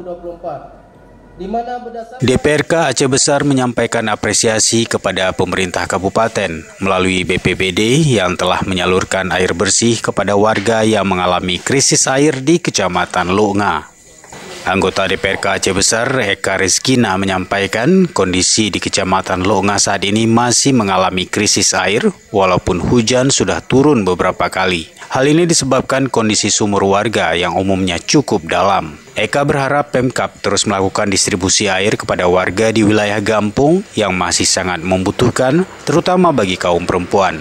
2024. Di mana DPRK Aceh Besar menyampaikan apresiasi kepada pemerintah kabupaten melalui BPBD yang telah menyalurkan air bersih kepada warga yang mengalami krisis air di Kecamatan Lunga. Anggota DPRK Aceh Besar Eka Rizkina menyampaikan kondisi di Kecamatan Lunga saat ini masih mengalami krisis air walaupun hujan sudah turun beberapa kali. Hal ini disebabkan kondisi sumur warga yang umumnya cukup dalam. Eka berharap Pemkab terus melakukan distribusi air kepada warga di wilayah Gampung yang masih sangat membutuhkan, terutama bagi kaum perempuan.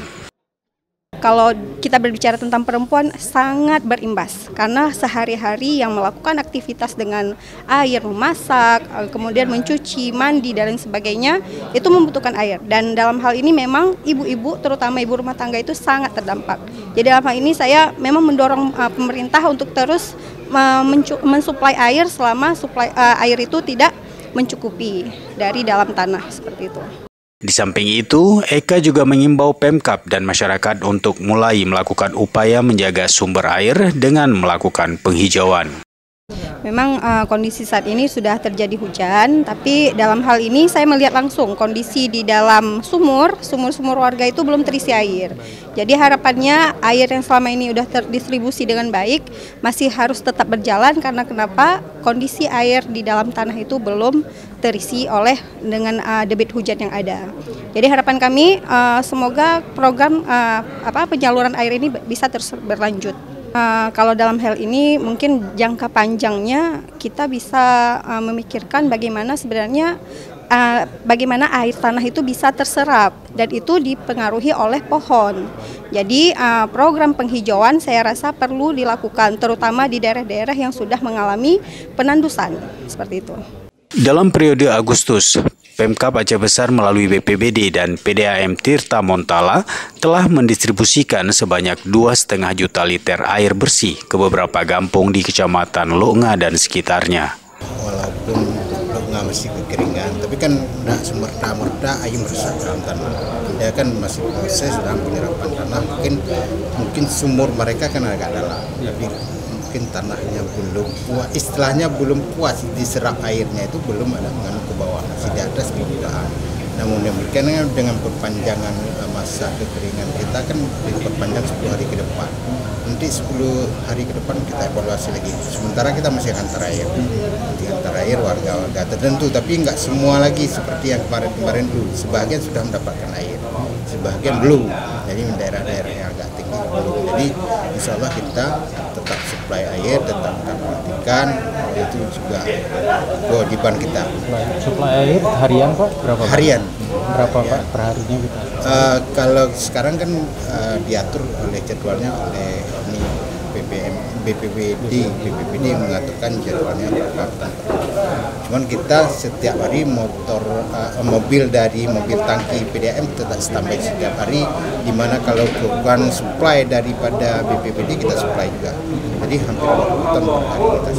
Kalau kita berbicara tentang perempuan sangat berimbas karena sehari-hari yang melakukan aktivitas dengan air, memasak, kemudian mencuci, mandi dan lain sebagainya itu membutuhkan air. Dan dalam hal ini memang ibu-ibu, terutama ibu rumah tangga itu sangat terdampak. Jadi dalam hal ini saya memang mendorong pemerintah untuk terus mensuplai air selama air itu tidak mencukupi dari dalam tanah seperti itu. Di samping itu, Eka juga mengimbau Pemkab dan masyarakat untuk mulai melakukan upaya menjaga sumber air dengan melakukan penghijauan. Memang kondisi saat ini sudah terjadi hujan, tapi dalam hal ini saya melihat langsung kondisi di dalam sumur warga itu belum terisi air. Jadi harapannya air yang selama ini sudah terdistribusi dengan baik masih harus tetap berjalan karena kenapa? Kondisi air di dalam tanah itu belum terisi dengan debit hujan yang ada. Jadi harapan kami semoga program penyaluran air ini bisa terus berlanjut. Kalau dalam hal ini mungkin jangka panjangnya kita bisa memikirkan bagaimana sebenarnya bagaimana air tanah itu bisa terserap dan itu dipengaruhi oleh pohon. Jadi program penghijauan saya rasa perlu dilakukan terutama di daerah-daerah yang sudah mengalami penandusan seperti itu. Dalam periode Agustus, Pemkab Aceh Besar melalui BPBD dan PDAM Tirta Montala telah mendistribusikan sebanyak 2,5 juta liter air bersih ke beberapa kampung di Kecamatan Lunga dan sekitarnya. Walaupun Lunga masih kekeringan, tapi kan tidak semerta-merta air merusak dalam tanah. Dia kan masih proses dalam penyerapan tanah. Mungkin sumur mereka kan agak dalam, tapi mungkin tanahnya belum puas, istilahnya belum puas diserap airnya itu belum ada mengalir ke bawah, masih di atas permukaan. Namun demikian dengan perpanjangan masa kekeringan kita kan diperpanjang 10 hari ke depan. Nanti 10 hari ke depan kita evaluasi lagi. Sementara kita masih antar air warga-warga tertentu, tapi nggak semua lagi seperti yang kemarin-kemarin dulu. Sebagian sudah mendapatkan air, sebagian belum. Jadi daerah-daerah yang agak tinggi belum. Jadi insya Allah kita tetap suplai air, tetap kita perhatikan, itu juga kewajiban kita. Suplai air harian Pak? Berapa? Harian. Berapa Pak per harinya gitu? Kalau sekarang kan diatur oleh jadwalnya oleh BPBD mengaturkan jadwalnya berapa. Cuman kita setiap hari mobil tangki PDAM tetap standby setiap hari, di mana kalau kurang supply daripada BPBD kita supply juga. Jadi hampir 20 ton per hari kita.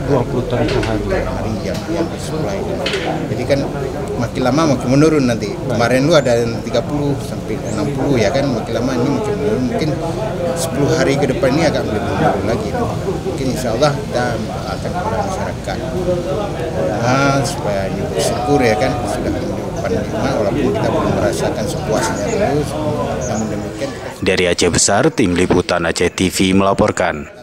20 ton per hari yang disuplai. Jadi kan makin lama makin menurun nanti. Kemarin lu ada 30 sampai 60 ya kan, makin lama ini makin menurun. Mungkin 10 hari ke depan ini agak lebih menurun lagi. Mungkin insya Allah kita akan kepada masyarakat supaya bersyukur ya kan, sudah menyupan nikmat walaupun kita belum merasakan sepuasnya dulu. Namun demikian dari Aceh Besar, Tim Liputan Aceh TV melaporkan.